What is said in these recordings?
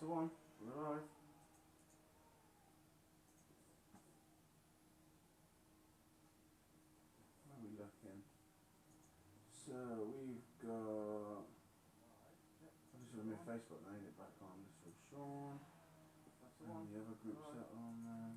the one. We're alive. Where are we looking? So we've got. I just got my Facebook and I need it back on. So Sean. That's the one. The other groups that are on there.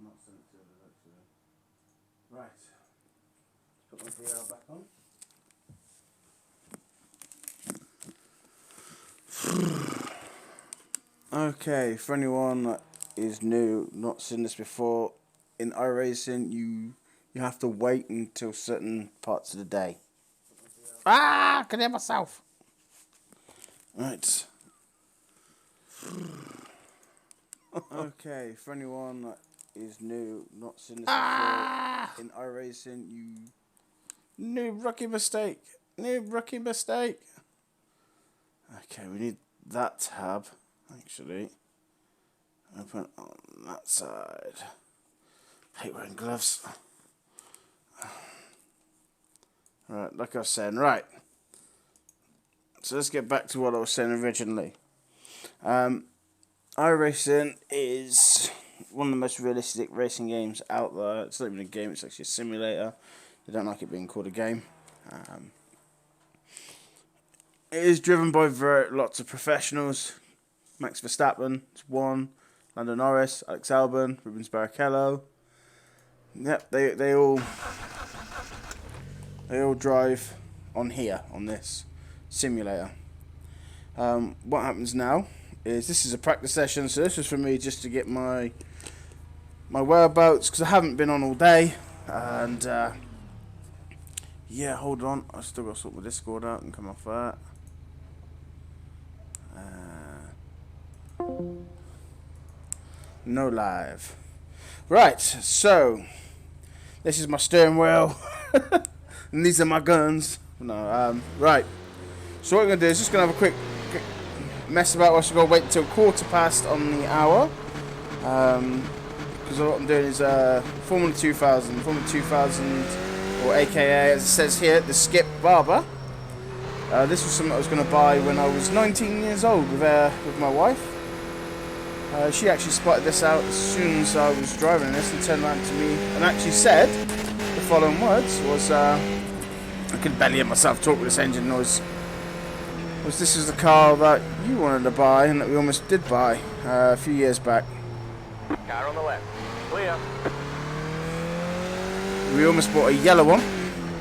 Not sent it to others actually. Right. Put my VR back on. Okay, for anyone that is new, not seen this before, in Iracing you have to wait until certain parts of the day. I can hear myself. Right. Okay, for anyone that is new, not seen this before, in Iracing new rookie mistake. Okay, we need that tab, actually. Open on that side. Hate wearing gloves. Right, like I was saying, right. So let's get back to what I was saying originally. iRacing is one of the most realistic racing games out there. It's not even a game, it's actually a simulator. They don't like it being called a game. It is driven by lots of professionals. Max Verstappen is one. Lando Norris, Alex Albon, Rubens Barrichello. Yep, they all drive on here on this simulator. What happens now is this is a practice session, so this is for me just to get my whereabouts because I haven't been on all day, and yeah, hold on, I still got to sort my Discord out and come off that. No live. Right, so this is my steering wheel, and these are my guns. No, right. So what we're gonna do is just gonna have a quick mess about. We're gonna wait until 1/4 on the hour, because what I'm doing is Formula 2000, or AKA as it says here, the Skip Barber. This was something I was gonna buy when I was 19 years old with my wife. She actually spotted this out as soon as I was driving this and turned around to me and actually said the following words was, I could barely hear myself talk with this engine noise, was this is the car that you wanted to buy and that we almost did buy a few years back. Car on the left. Clear. We almost bought a yellow one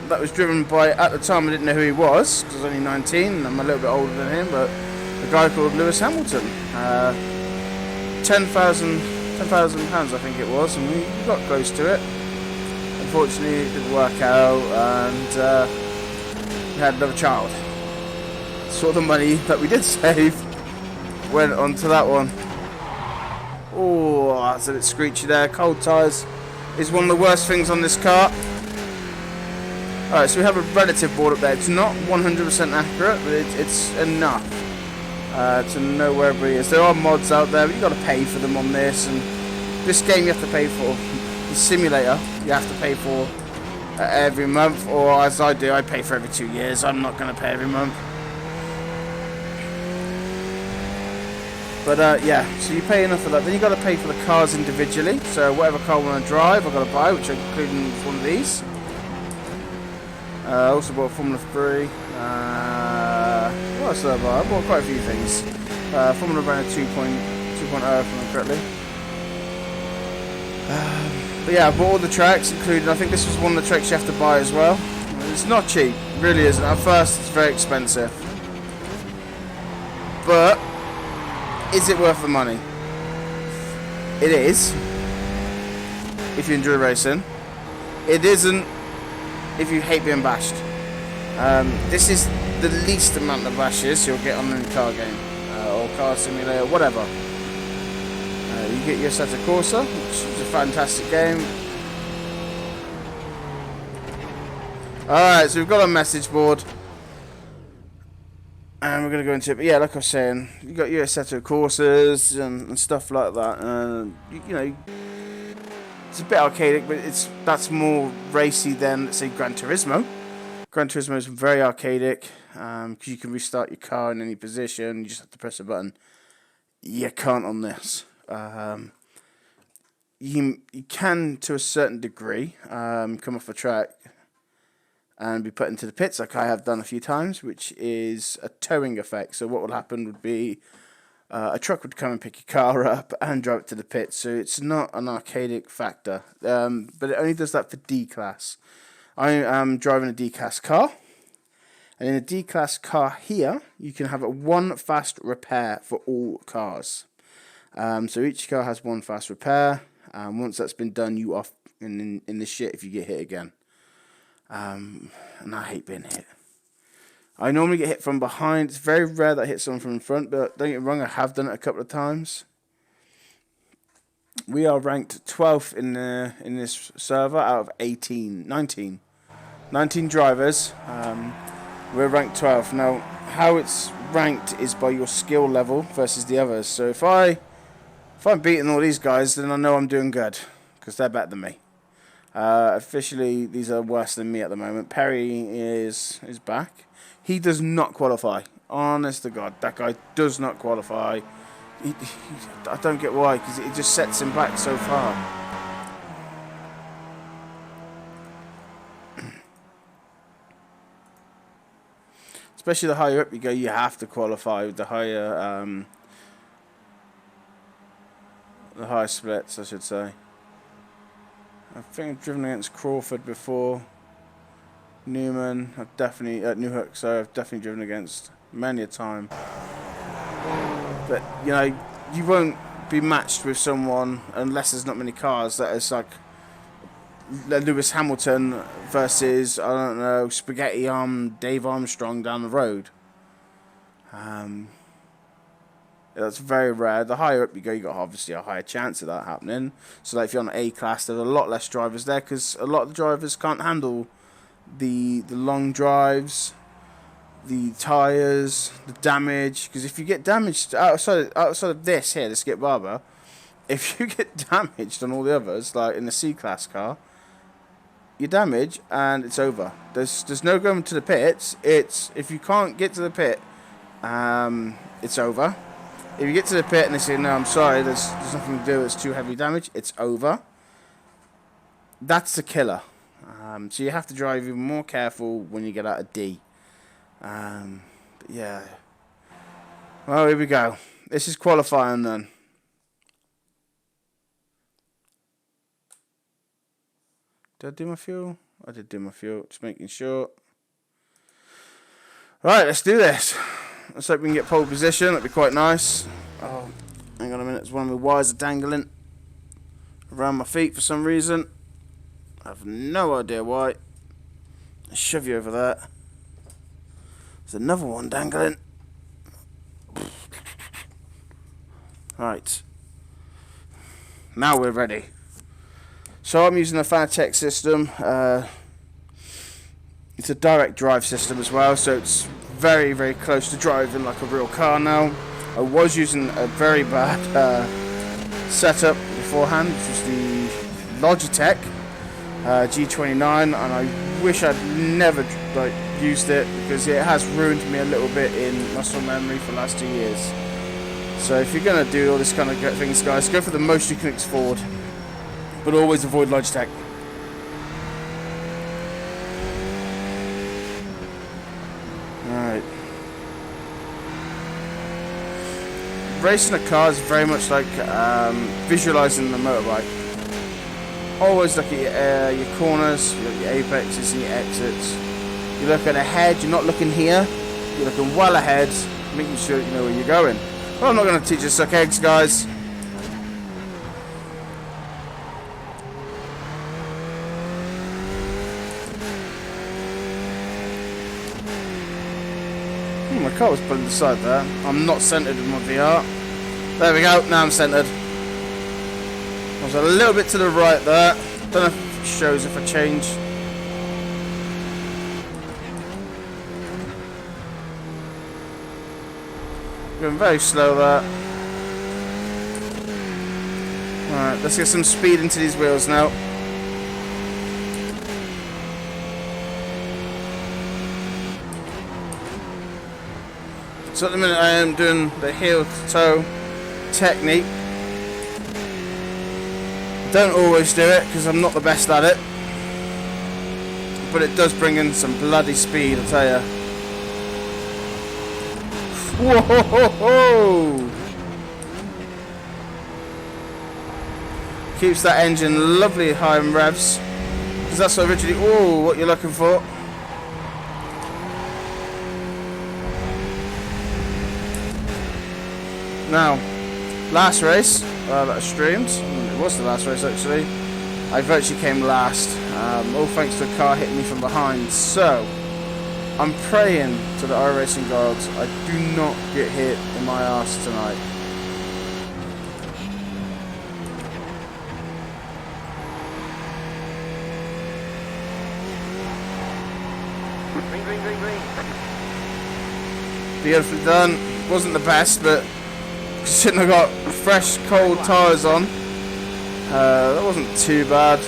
that was driven by, at the time I didn't know who he was because I was only 19 and I'm a little bit older than him, but a guy called Lewis Hamilton. £10,000 I think it was, and we got close to it. Unfortunately it didn't work out, and we had another child. So the money that we did save went onto that one. Oh, that's a bit screechy there. Cold tyres is one of the worst things on this car. Alright, so we have a relative board up there. It's not 100% accurate, but it's enough to know where everybody is. There are mods out there, but you've got to pay for them on this, and this game you have to pay for. The simulator you have to pay for every month, or as I do, I pay for every 2 years. I'm not going to pay every month. But yeah, so you pay enough for that. Then you've got to pay for the cars individually. So whatever car I want to drive, I've got to buy, which I include in one of these. I also bought Formula 3. What else did I buy? I bought quite a few things. Formula Brand 2.0, if I remember correctly. But yeah, I bought all the tracks, including, I think this was one of the tracks you have to buy as well. It's not cheap, it really isn't. At first, it's very expensive. But is it worth the money? It is, if you enjoy racing. It isn't if you hate being bashed. This is the least amount of ashes you'll get on any car game or car simulator, whatever. You get your Assetto Corsa, which is a fantastic game. Alright, so we've got a message board. And we're going to go into it. But yeah, like I was saying, you got your Assetto Corsas and stuff like that. You know, it's a bit archaic, but that's more racy than, let's say, Gran Turismo. Gran Turismo is very archaic because you can restart your car in any position. You just have to press a button. You can't on this. You can, to a certain degree, come off a track and be put into the pits, like I have done a few times, which is a towing effect. So what would happen would be a truck would come and pick your car up and drive it to the pits. So it's not an archaic factor, but it only does that for D-Class. I am driving a D-Class car, and in a D-Class car here, you can have a one fast repair for all cars. So each car has one fast repair. Once that's been done, you off in the shit if you get hit again. And I hate being hit. I normally get hit from behind. It's very rare that I hit someone from in front, but don't get me wrong, I have done it a couple of times. We are ranked 12th in this server out of 19 drivers. We're ranked 12th. Now, how it's ranked is by your skill level versus the others. So if I'm beating all these guys, then I know I'm doing good because they're better than me. Officially, these are worse than me at the moment. Perry is back. He does not qualify. Honest to God, that guy does not qualify. I don't get why, because it just sets him back so far. Especially the higher up you go, you have to qualify with the higher splits, I should say. I think I've driven against Crawford before. Newman, I've definitely Newhook, so I've definitely driven against many a time. But you know, you won't be matched with someone unless there's not many cars. That is like Lewis Hamilton versus, I don't know, Spaghetti Dave Armstrong down the road. That's very rare. The higher up you go, you got obviously a higher chance of that happening. So like if you're on A class, there's a lot less drivers there because a lot of the drivers can't handle the long drives, the tyres, the damage. Because if you get damaged outside of this here, the Skip Barber, if you get damaged on all the others, like in the C class car, you damage and it's over. There's no going to the pits. It's if you can't get to the pit, it's over. If you get to the pit and they say, no, I'm sorry, there's nothing to do, it's too heavy damage, it's over. That's the killer. So you have to drive even more careful when you get out of D. But yeah. Well, here we go. This is qualifying then. Did I do my fuel? I did do my fuel, just making sure. Right, let's do this. Let's hope we can get pole position. That'd be quite nice. Oh, hang on a minute. There's one of the wires are dangling around my feet for some reason. I have no idea why. I'll shove you over there. There's another one dangling. Right. Now we're ready. So I'm using a Fanatec system. It's a direct drive system as well, so it's very, very close to driving like a real car now. I was using a very bad setup beforehand, which was the Logitech G29, and I wish I'd never used it because it has ruined me a little bit in muscle memory for the last 2 years. So if you're going to do all this kind of things, guys, go for the most you can afford, but always avoid Logitech. Alright. Racing a car is very much like visualizing the motorbike. Always look at your corners, you look at your apexes and your exits. You look at ahead, you're not looking here, you're looking well ahead, making sure you know where you're going. Well, I'm not going to teach you to suck eggs, guys. My car was pulling the side there. I'm not centered with my VR. There we go, now I'm centered. I was a little bit to the right there. Don't know if it shows if I change. Going very slow there. Alright, let's get some speed into these wheels now. So at the minute I am doing the heel to toe technique. Don't always do it because I'm not the best at it. But it does bring in some bloody speed, I'll tell you. Whoa! Keeps that engine lovely high in revs. Because that's originally what you're looking for. Now, last race that I streamed, it was the last race actually, I virtually came last, all thanks to a car hitting me from behind. So, I'm praying to the Iracing gods I do not get hit in my arse tonight. Green, green, green, green. Beautifully done. Wasn't the best, but considering I got fresh, cold tyres on, that wasn't too bad.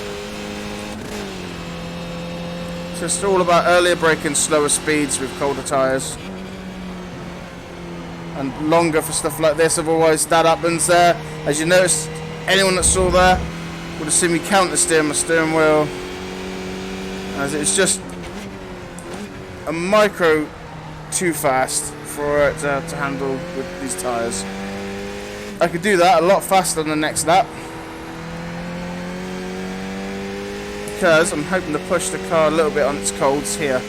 Just all about earlier braking, slower speeds with colder tyres. And longer for stuff like this, otherwise that happens there. As you noticed, anyone that saw there would have seen me counter steer my steering wheel, as it was just a micro too fast for it to handle with these tyres. I could do that a lot faster on the next lap, because I'm hoping to push the car a little bit on its colds here.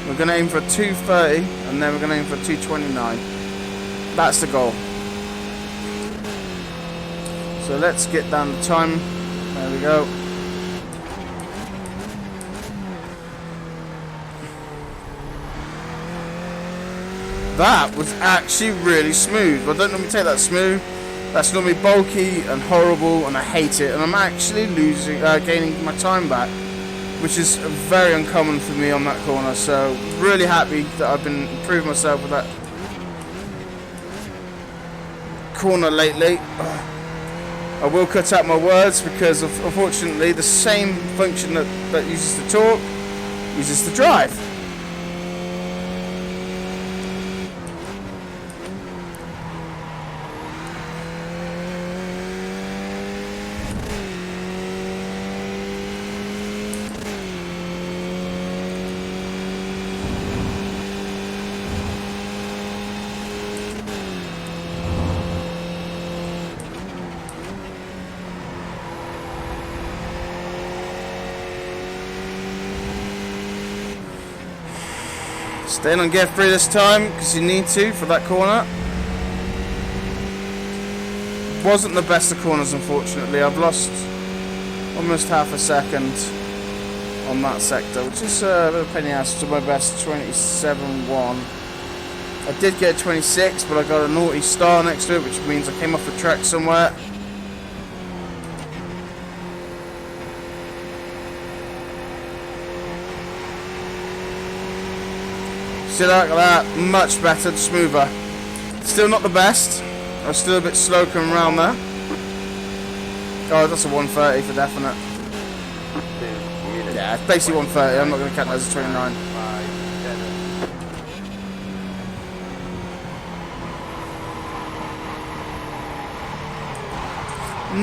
We're going to aim for a 230 and then we're going to aim for a 229. That's the goal. So let's get down the time. There we go. That was actually really smooth. I don't normally take that smooth. That's normally bulky and horrible, and I hate it. And I'm actually gaining my time back, which is very uncommon for me on that corner. So really happy that I've been improving myself with that corner lately. I will cut out my words because unfortunately the same function that uses the torque uses the drive. Staying on gear 3 this time, because you need to for that corner. Wasn't the best of corners, unfortunately. I've lost almost half a second on that sector, which is a bit of a penny ass to my best 27.1. I did get 26, but I got a naughty star next to it, which means I came off the track somewhere. See that, much better, smoother. Still not the best. I was still a bit slow coming around there. Oh, that's a 130 for definite. Yeah, it's basically 130. I'm not going to count that as a 29.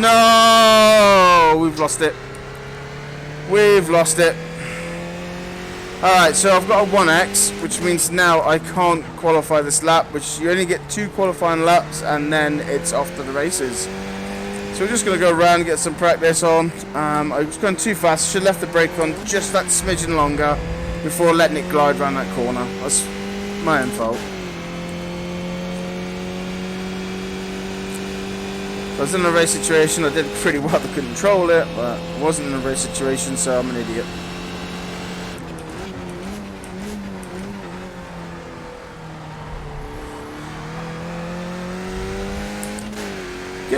No, we've lost it. We've lost it. Alright, so I've got a 1x, which means now I can't qualify this lap, which you only get 2 qualifying laps and then it's off to the races. So we're just going to go around and get some practice on. I was going too fast, should have left the brake on just that smidgen longer before letting it glide around that corner. That's my own fault. If I was in a race situation, I did pretty well to control it, but I wasn't in a race situation, so I'm an idiot.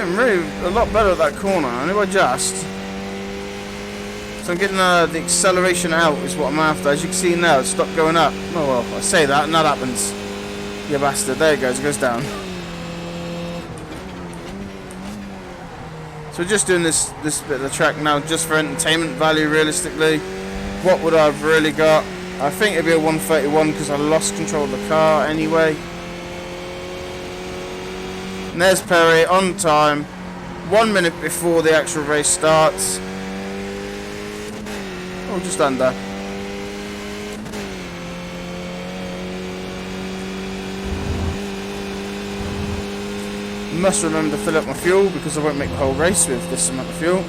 getting really a lot better at that corner. I know I just. So I'm getting the acceleration out is what I'm after. As you can see now, it's stopped going up. Oh well, I say that and that happens. You bastard. There it goes down. So we're just doing this bit of the track now just for entertainment value realistically. What would I have really got? I think it'd be a 131 because I lost control of the car anyway. And there's Perry on time, 1 minute before the actual race starts. Oh, just under. Must remember to fill up my fuel because I won't make the whole race with this amount of fuel.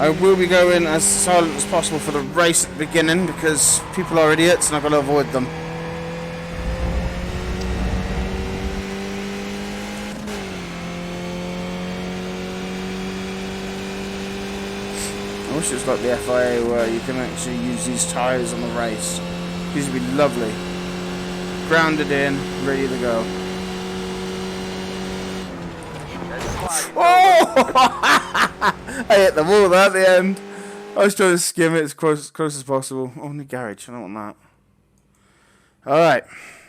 I will be going as silent as possible for the race at the beginning because people are idiots and I've got to avoid them. I wish it was like the FIA where you can actually use these tyres on the race. These would be lovely. Grounded in, ready to go. Oh! I hit the wall there at the end. I was trying to skim it as close as possible. Oh, new garage. I don't want that. Alright.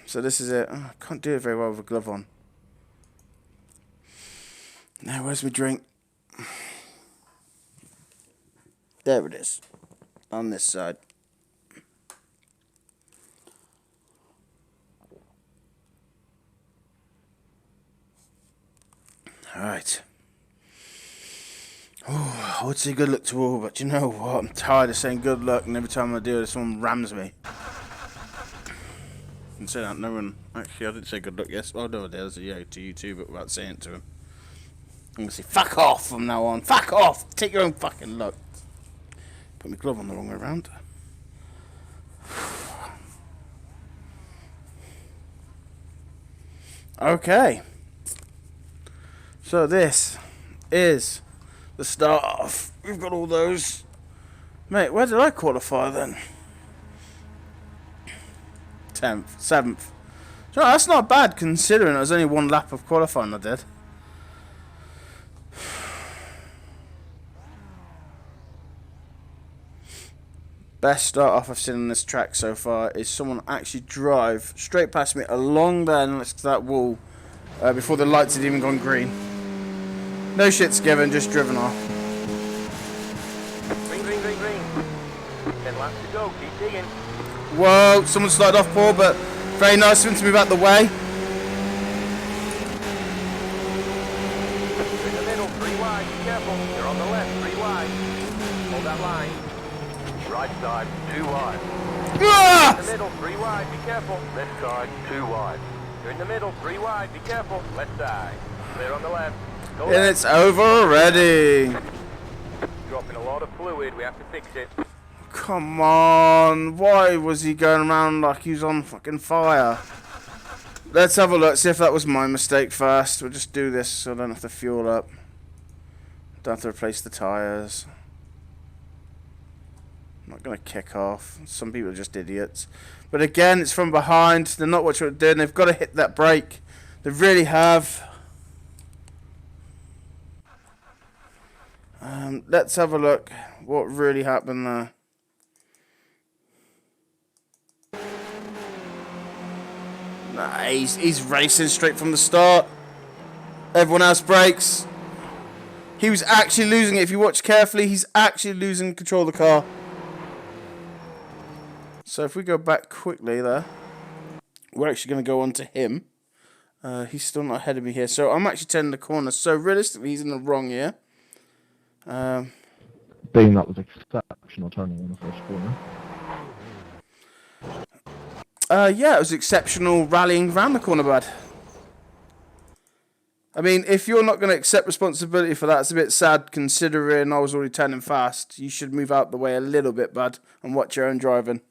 So this is it. Oh, I can't do it very well with a glove on. Now, where's my drink? There it is. On this side. Alright. Oh, I would say good luck to all, but you know what? I'm tired of saying good luck, and every time I do it, someone rams me. And say that, no one. Actually, I didn't say good luck, yes. Oh, no, there's a yeah to you too, but without saying it to him. I'm going to say, fuck off from now on. Fuck off! Take your own fucking luck. Put my glove on the wrong way around. Okay. So this is the start off. We've got all those. Mate, where did I qualify then? 10th, 7th. So that's not bad considering it was only one lap of qualifying I did. Best start off I've seen on this track so far is someone actually drive straight past me along there next to that wall before the lights had even gone green. No shit's given, just driven off. Green, green, green, green. 10 laps to go, keep digging. Whoa, someone started off poor, but very nice of him to move out the way. You're in the middle, 3 wide, be careful. You're on the left, 3 wide. Hold that line. Right side, 2 wide. Ah! In the middle, 3 wide, be careful. Left side, 2 wide. You're in the middle, 3 wide, be careful. Left side. Clear on the left. Go And left. it's over already. Dropping a lot of fluid, we have to fix it. Come on, why was he going around like he was on fucking fire? Let's have a look, see if that was my mistake first. We'll just do this so I don't have to fuel up. Don't have to replace the tyres. I'm not going to kick off. Some people are just idiots. But again, it's from behind. They're not watching what they're doing. They've got to hit that brake. They really have. Let's have a look what really happened there. Nah, he's racing straight from the start. Everyone else brakes. He was actually losing it. If you watch carefully, he's actually losing control of the car. So if we go back quickly there, we're actually going to go on to him. He's still not ahead of me here. So I'm actually turning the corner. So realistically, he's in the wrong here. Being that was exceptional turning in the first corner. Yeah, it was exceptional rallying around the corner, bud. I mean, if you're not going to accept responsibility for that, it's a bit sad considering I was already turning fast. You should move out the way a little bit, bud, and watch your own driving.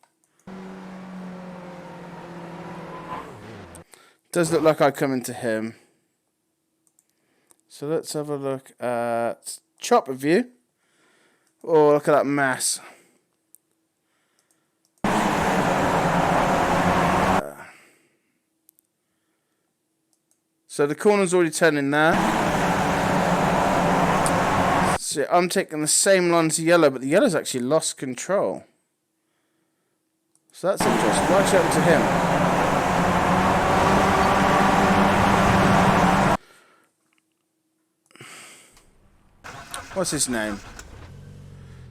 Does look like I come into him. So let's have a look at chopper view. Oh, look at that mess. So the corner's already turning there. So I'm taking the same line as the yellow, but the yellow's actually lost control. So that's interesting. What actually happened to him? What's his name?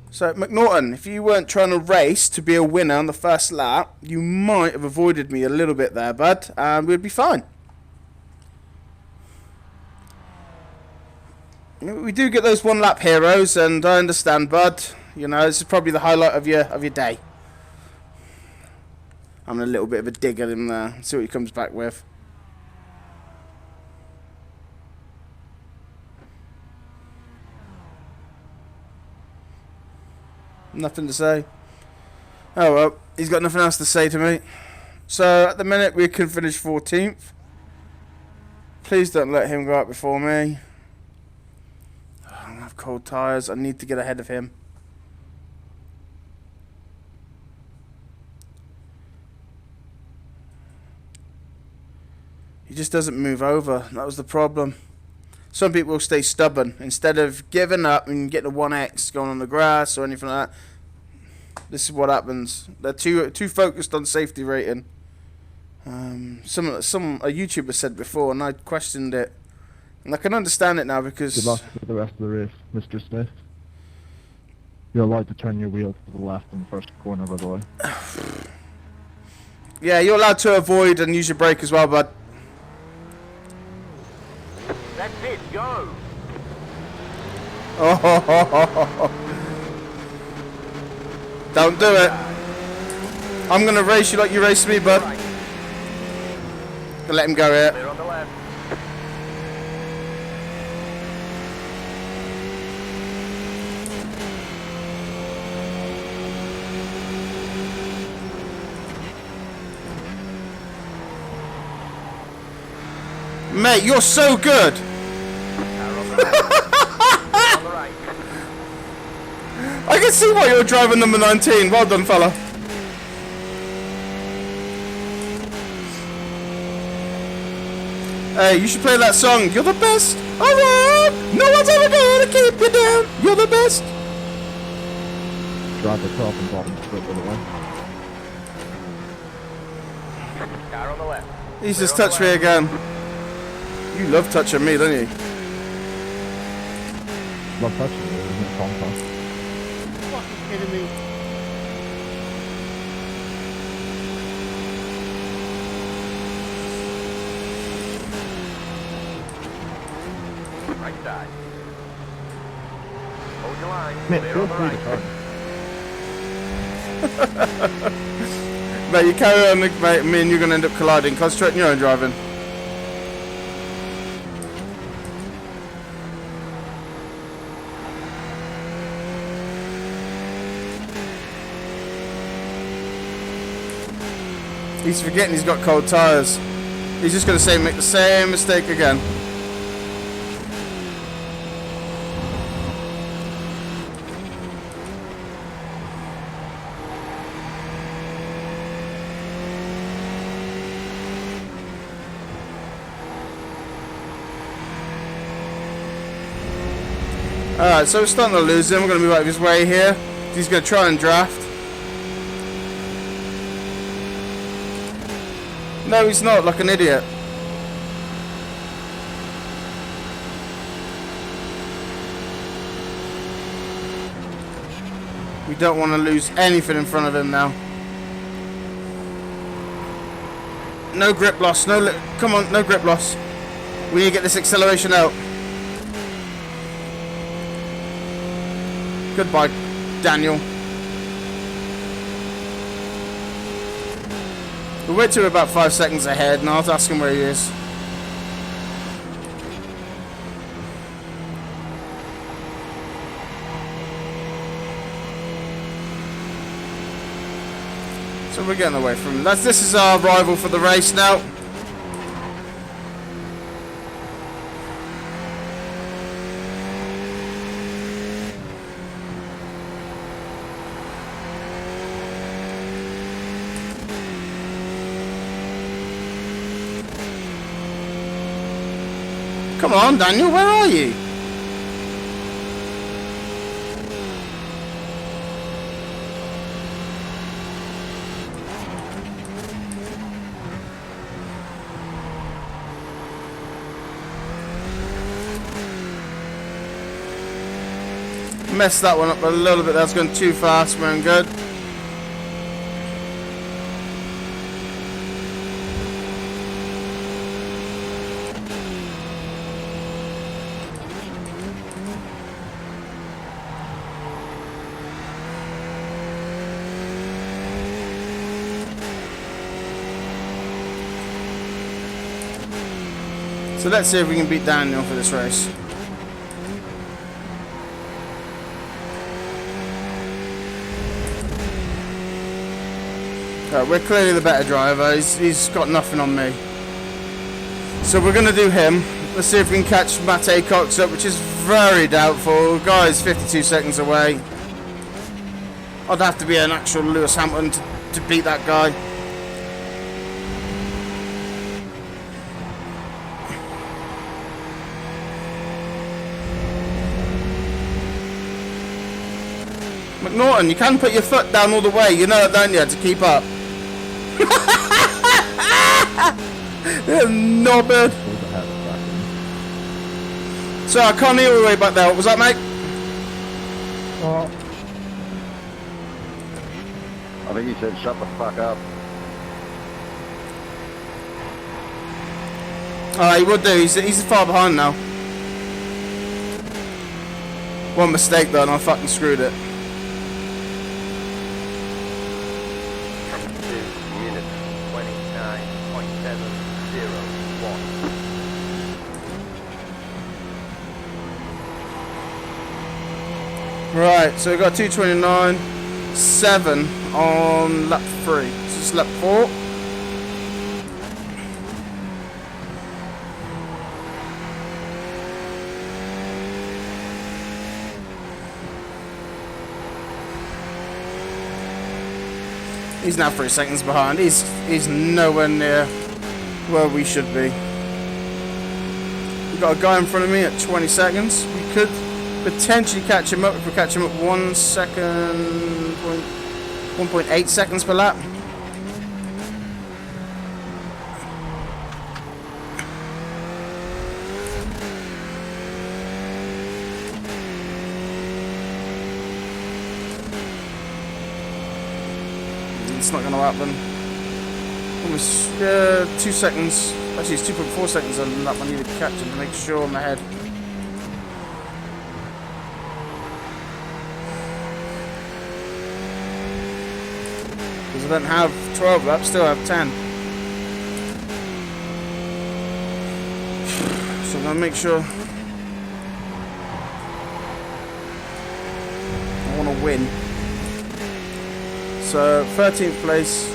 So, McNaughton, if you weren't trying to race to be a winner on the first lap, you might have avoided me a little bit there, bud, and we'd be fine. We do get those one-lap heroes, and I understand, bud. You know, this is probably the highlight of your day. I'm a little bit of a dig at him there. See what he comes back with. Nothing to say. Oh well, he's got nothing else to say to me. So at the minute we can finish 14th. Please don't let him go out before me. I'm gonna have cold tyres. I need to get ahead of him. He just doesn't move over. That was the problem. Some people will stay stubborn. Instead of giving up and getting a 1x going on the grass or anything like that, this is what happens. They're too focused on safety rating. A YouTuber said before, and I questioned it, and I can understand it now because. Good luck with the rest of the race, Mr. Smith. You're allowed to turn your wheel to the left in the first corner, by the way. Yeah, you're allowed to avoid and use your brake as well, bud. That's it, go! Oh, don't do it. I'm going to race you like you raced me, bud. Right. Gonna let him go here. Clear on the left. Mate, you're so good. Car on the left. On the right. I can see why you're driving number 19. Well done, fella. Hey, you should play that song. You're the best around. No one's ever gonna keep you down. You're the best. Drive the top and bottom split, by the way. Car on the left. He's just touched me again. You love touching me, don't you? Love touching you, isn't it, Tom? Fucking kidding me. Right side. Hold your line. Mate, Clear feel on the free to right. turn. Mate, you carry on, mate. Me and you're gonna end up colliding. Concentrate on your own driving. He's forgetting he's got cold tyres. He's just going to make the same mistake again. Alright, so we're starting to lose him. We're going to move out of his way here. He's going to try and draft. No, he's not, like an idiot. We don't want to lose anything in front of him now. No grip loss, come on, no grip loss. We need to get this acceleration out. Goodbye, Daniel. We'll wait till we're about 5 seconds ahead and I'll ask him where he is. So we're getting away from him. This is our rival for the race now. Come on, Daniel, where are you? Messed that one up a little bit. That's going too fast. We're in good. So let's see if we can beat Daniel for this race. We're clearly the better driver. He's got nothing on me. So we're going to do him. Let's see if we can catch Matt Acox up, which is very doubtful. The guy's 52 seconds away. I'd have to be an actual Lewis Hamilton to beat that guy. McNaughton, you can put your foot down all the way. You know that, don't you, to keep up. No bad. So I can't hear all the way back there. What was that, mate? I think he said shut the fuck up. He would do. He's far behind now. One mistake though and I fucking screwed it. 2 minutes, 29.701. Right, so we've got 2:29.7 on lap 3. This is lap 4. He's now 3 seconds behind. He's nowhere near where we should be. We've got a guy in front of me at 20 seconds. We could potentially catch him up if we catch him at 1 second, 1.8 seconds per lap. It's not going to happen. Almost 2 seconds. Actually, it's 2.4 seconds on the lap. I need to catch him to make sure I'm ahead. Because I don't have 12 laps, still have 10. So I'm going to make sure I want to win. So 13th place,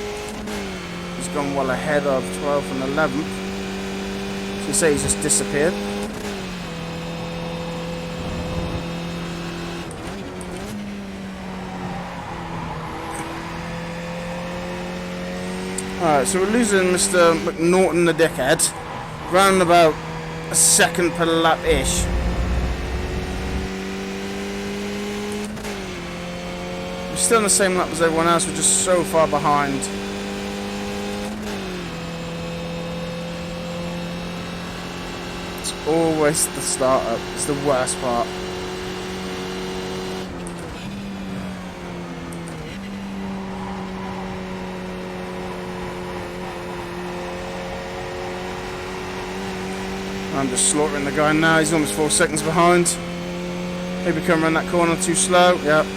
he's gone well ahead of 12th and 11th. So you say he's just disappeared. Alright, so we're losing Mr. McNaughton the dickhead, round about a second per lap-ish. We're still in the same lap as everyone else, we're just so far behind. It's always the start-up, it's the worst part. I'm just slaughtering the guy now, he's almost 4 seconds behind. Maybe come around that corner too slow, yep. 2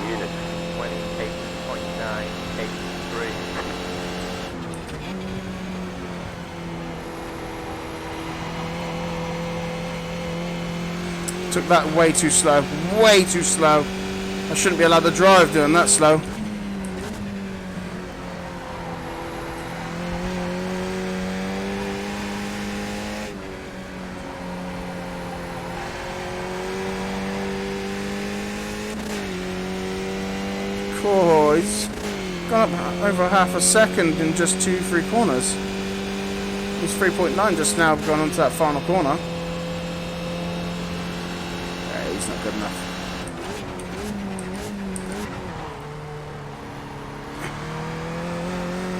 minutes, 28.983. Took that way too slow, way too slow. I shouldn't be allowed to drive doing that slow. Oh, he's gone up over half a second in just 2-3 corners. It was 3.9 just now, gone onto that final corner. Yeah, he's not good enough.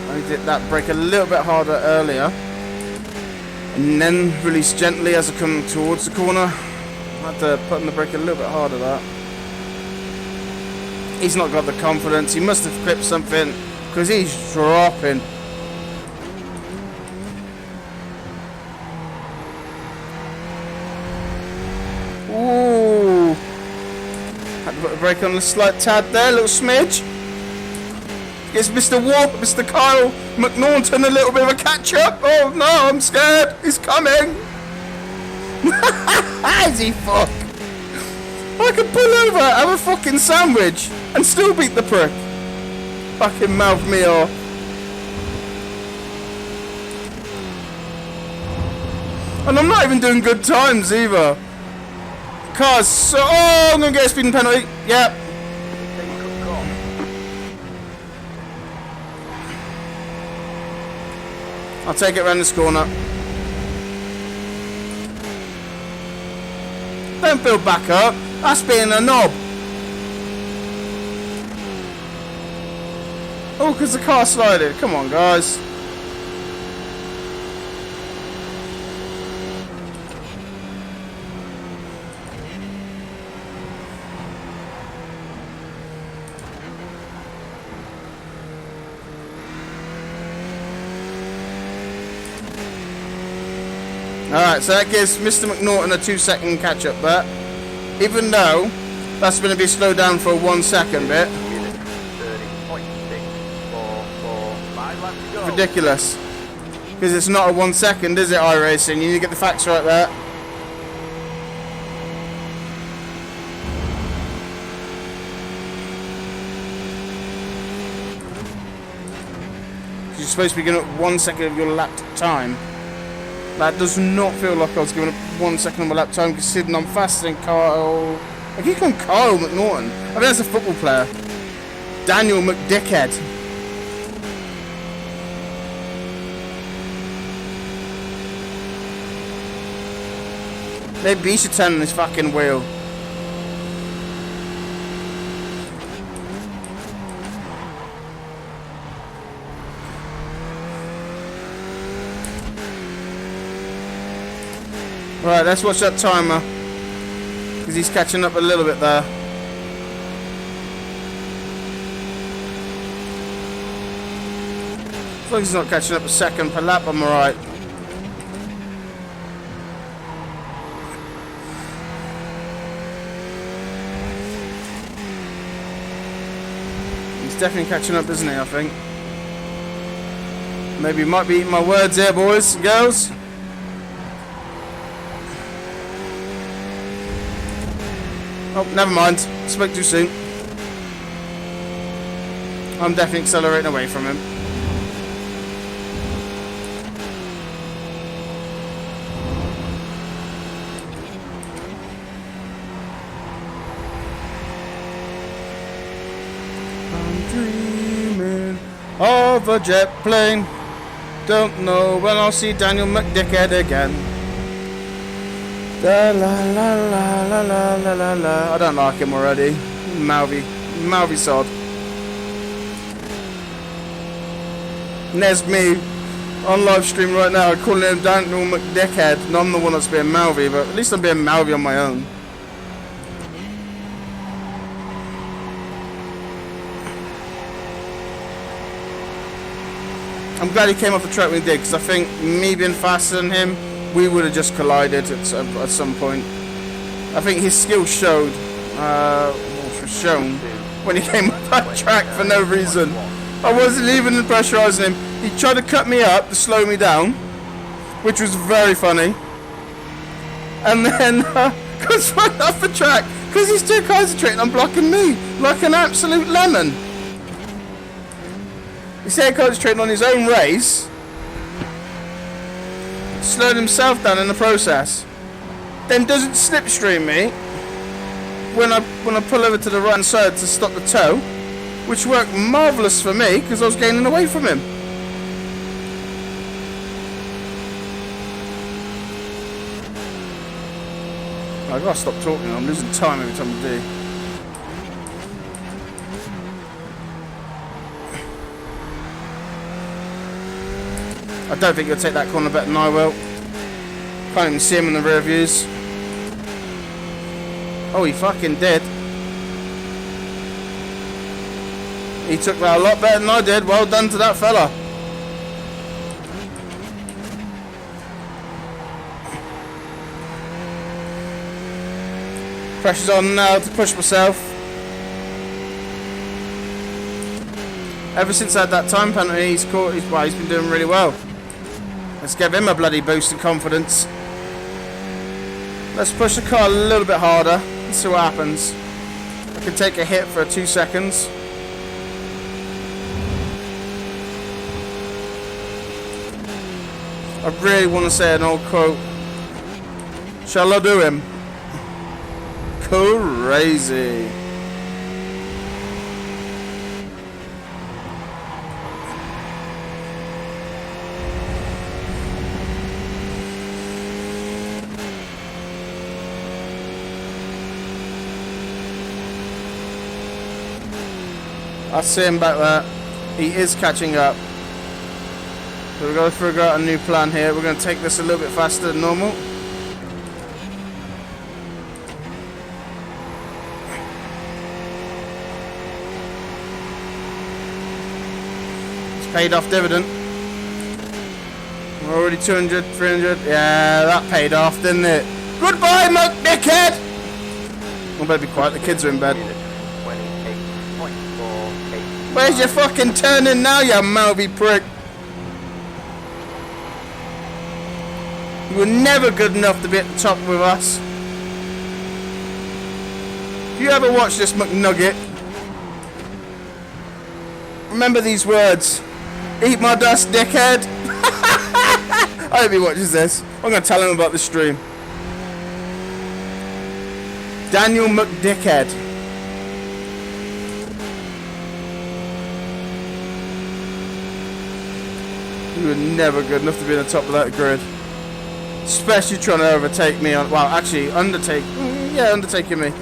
I did that brake a little bit harder earlier. And then release gently as I come towards the corner. I had to put on the brake a little bit harder that. He's not got the confidence. He must have clipped something because he's dropping. Ooh. Had to put the brake on the slight tad there, a little smidge. Gives Mr. Warp, Mr. Kyle McNaughton a little bit of a catch-up. Oh no, I'm scared. He's coming. Is he fuck? I could pull over, have a fucking sandwich, and still beat the prick. Fucking mouth me off. And I'm not even doing good times either. Cars so... Oh, I'm going to get a speeding penalty. Yep. I'll take it around this corner. Don't build back up. That's being a knob. Oh, because the car slided. Come on, guys. Alright, so that gives Mr. McNaughton a 2-second catch-up there. Even though that's going to be slowed down for a 1 second bit. Ridiculous. Because it's not a 1 second, is it, Iracing? You need to get the facts right there. You're supposed to be giving up 1 second of your lap time. That does not feel like I was giving up 1 second of my lap time, considering I'm faster than Kyle. I keep calling Kyle McNaughton. I think that's a football player. Daniel McDickhead. Maybe he should turn on his fucking wheel. Right, let's watch that timer. Because he's catching up a little bit there. As long as he's not catching up a second per lap, I'm alright. He's definitely catching up, isn't he, I think? Maybe he might be eating my words here, boys and girls. Oh, never mind. Spoke too soon. I'm definitely accelerating away from him. I'm dreaming of a jet plane. Don't know when I'll see Daniel McDickhead again. La la la la la la la la la. I don't like him already. Mouthy sod. And there's me on live stream right now calling him Daniel McDickhead, and I'm the one that's being mouthy, but at least I'm being mouthy on my own. I'm glad he came off the track when he did, because I think me being faster than him, we would have just collided at some point. I think his skills showed, when he came off that track for no reason. I wasn't even pressurising him. He tried to cut me up to slow me down, which was very funny. And then goes right off the track because he's too concentrating on blocking me like an absolute lemon. He's here concentrating on his own race. Slowed himself down in the process, then doesn't slipstream me when I pull over to the right hand side to stop the tow, which worked marvellous for me because I was gaining away from him. I gotta stop talking. I'm losing time every time I do. I don't think he'll take that corner better than I will. Can't even see him in the rear views. Oh, he fucking did. He took that a lot better than I did. Well done to that fella. Pressure's on now to push myself. Ever since I had that time penalty, he's been doing really well. Let's give him a bloody boost in confidence. Let's push the car a little bit harder and see what happens. I can take a hit for 2 seconds. I really want to say an old quote. Shall I do him? Crazy. I see him back there. He is catching up. So we've got to figure out a new plan here. We're going to take this a little bit faster than normal. It's paid off dividend. We're already 200, 300. Yeah, that paid off, didn't it? Goodbye, Muck Dickhead! I better be quiet, the kids are in bed. Where's your fucking turning now, you mouthy prick? You were never good enough to be at the top with us. If you ever watch this McNugget, remember these words. Eat my dust, dickhead. I hope he watches this. I'm going to tell him about the stream. Daniel McDickhead. You were never good enough to be on the top of that grid. Especially trying to overtake me on... Well, actually, undertaking me.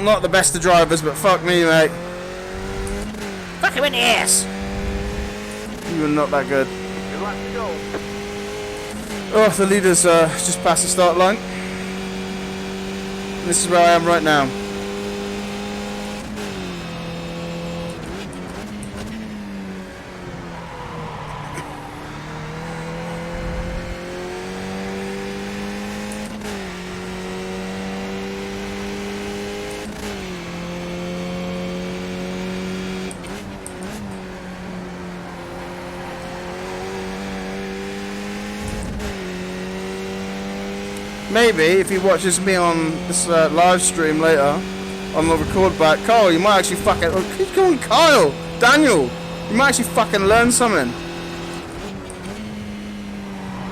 Not the best of drivers, but fuck me, mate. Fuck him in the ass! You were not that good. Oh, the leader's just past the start line. This is where I am right now. Maybe if he watches me on this live stream later, on the record back, Kyle, you might actually fucking... Oh, keep going, Kyle! Daniel! You might actually fucking learn something.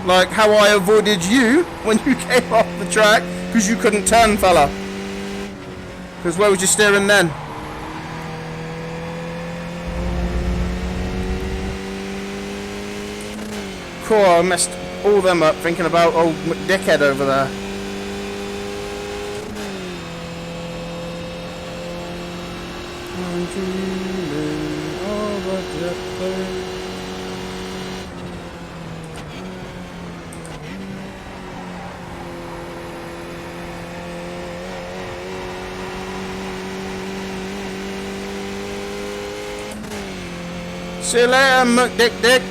Like how I avoided you when you came off the track because you couldn't turn, fella. Because where was you steering then? Cool, I messed all them up thinking about old McDickhead over there. See you later, McDick.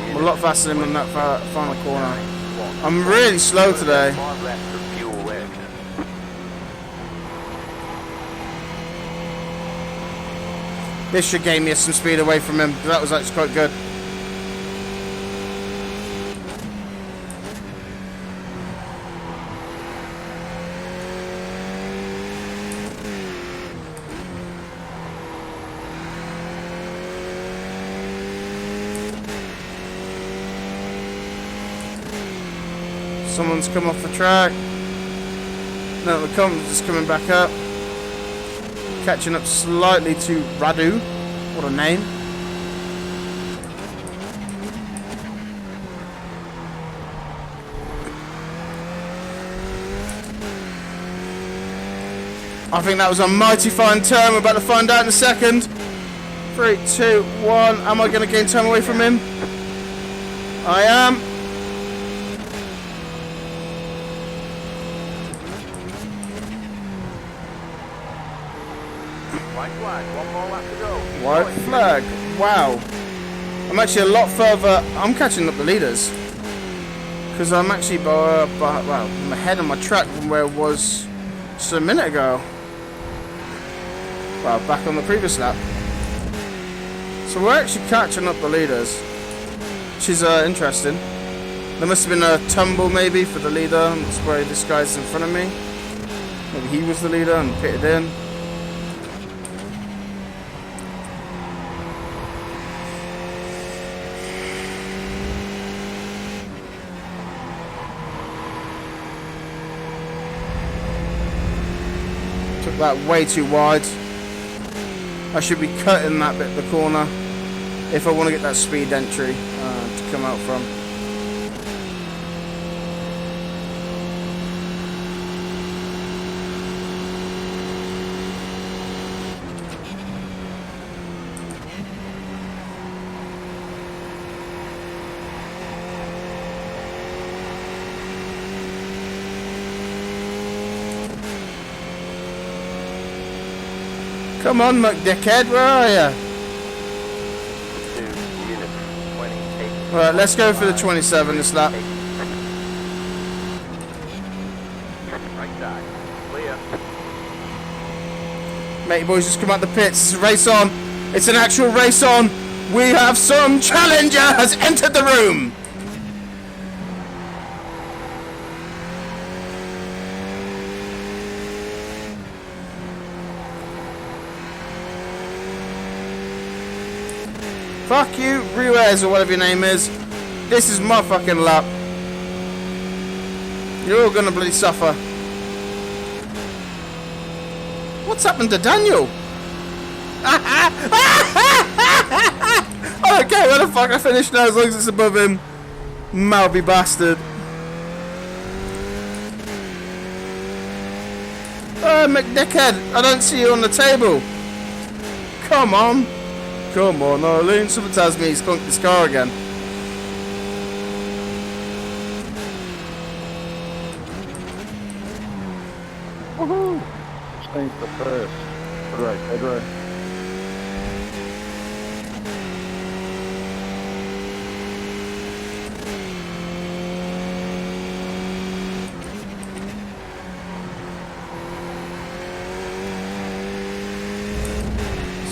I'm a lot faster than him in that final corner. I'm really slow today. This should gain me some speed away from him. That was actually quite good. Someone's come off the track. No, the Compton's just coming back up. Catching up slightly to Radu. What a name. I think that was a mighty fine turn. We're about to find out in a second. 3, 2, 1. Am I going to gain time away from him? I am. White flag, one more lap to go. White flag. Wow. I'm actually a lot further. I'm catching up the leaders. Because I'm actually well, I'm ahead of my track from where it was just a minute ago. Well, back on the previous lap. So we're actually catching up the leaders, which is interesting. There must have been a tumble maybe for the leader. That's why this guy's in front of me. Maybe he was the leader and pitted in. Took that way too wide. I should be cutting that bit of the corner if I want to get that speed entry to come out from. Come on, McDickhead, where are you? 2 units, 28. Right, let's go for the 27 this lap. Right side, clear. Matey boys, just come out the pits. It's a race on. It's an actual race on. We have some challenger has entered the room. Fuck you, Ruiz, or whatever your name is. This is my fucking lap. You're all gonna bloody suffer. What's happened to Daniel? I don't care where the fuck I finish now as long as it's above him. Mouthy bastard. Oh, McDickhead, I don't see you on the table. Come on. Come on, Arlene. Someone tells me he's clunked his car again. Woohoo! Spain's the first. Right, head right.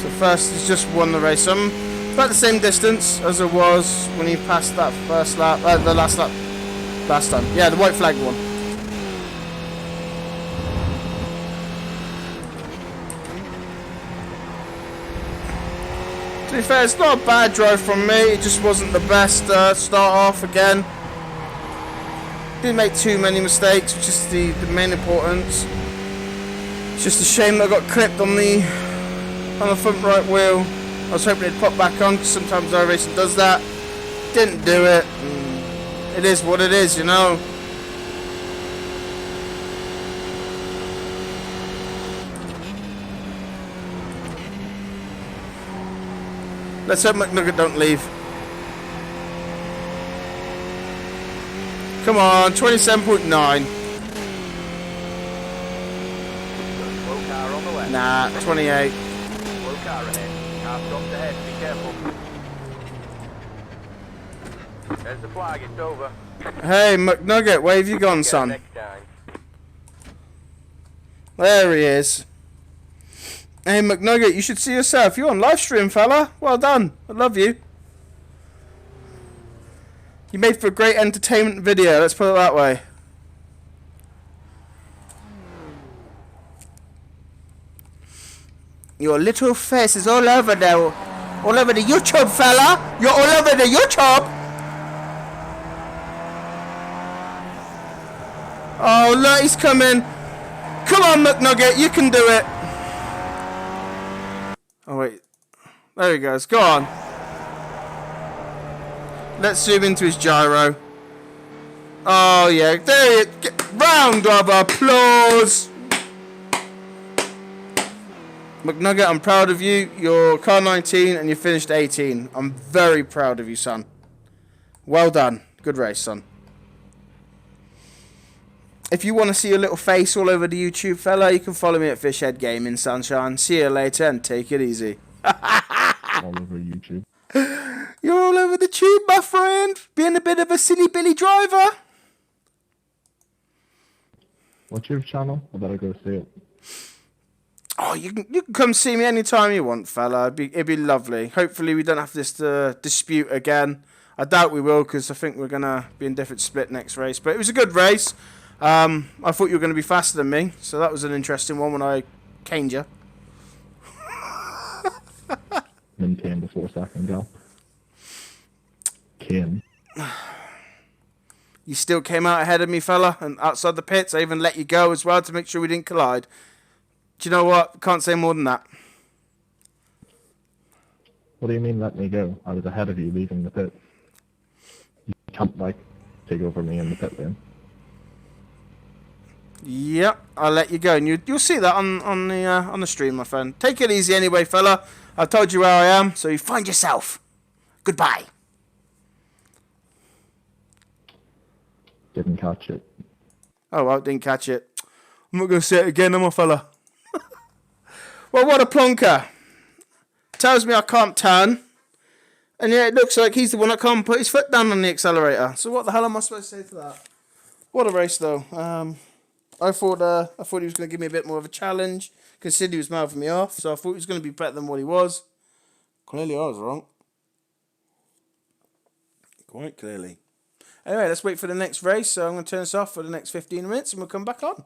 So first, he's just won the race. I'm about the same distance as I was when he passed that first lap, the last lap, last time. Yeah, the white flag one. To be fair, it's not a bad drive from me. It just wasn't the best start off again. Didn't make too many mistakes, which is the main importance. It's just a shame that I got clipped on the front right wheel. I was hoping it'd pop back on because sometimes Iracing does that. Didn't do it. It is what it is, you know. Let's hope McNugget don't leave. Come on, 27.9. Slow car on the left. Nah, 28. Slow car ahead. Car stopped ahead, be careful. There's the flag, it's over. Hey, McNugget, where have you gone, son? Next time. There he is. Hey, McNugget, you should see yourself. You're on live stream, fella. Well done. I love you. You made for a great entertainment video, let's put it that way. Your little face is all over there. All over the YouTube, fella. You're all over the YouTube. Oh, look, he's coming. Come on, McNugget, you can do it. Oh, wait. There he goes. Go on. Let's zoom into his gyro. Oh, yeah. There he is. Round of applause. McNugget, I'm proud of you. You're car 19 and you finished 18. I'm very proud of you, son. Well done. Good race, son. If you want to see your little face all over the YouTube, fella, you can follow me at Fishhead Gaming, sunshine. See you later and take it easy. All over YouTube. You're all over the tube, my friend. Being a bit of a silly Billy driver. What's your channel? I better go see it. Oh, you can come see me anytime you want, fella. It'd be lovely. Hopefully we don't have this dispute again. I doubt we will, because I think we're going to be in different split next race. But it was a good race. I thought you were going to be faster than me, so that was an interesting one when I caned you. Maintain the 4-second gap. Cane. You still came out ahead of me, fella, and outside the pits. I even let you go as well to make sure we didn't collide. Do you know what? Can't say more than that. What do you mean let me go? I was ahead of you leaving the pit. You can't, like, take over me in the pit lane. Yep, I'll let you go, and you'll see that on the stream, my friend. Take it easy anyway, fella. I told you where I am, so you find yourself. Goodbye. Didn't catch it. Oh, well, didn't catch it. I'm not going to say it again, am I, fella? Well, what a plonker. Tells me I can't turn. And yeah, it looks like he's the one that can't put his foot down on the accelerator. So what the hell am I supposed to say to that? What a race, though. I thought he was going to give me a bit more of a challenge, considering he was mouthing me off. So I thought he was going to be better than what he was. Clearly, I was wrong. Quite clearly. Anyway, let's wait for the next race. So I'm going to turn this off for the next 15 minutes, and we'll come back on.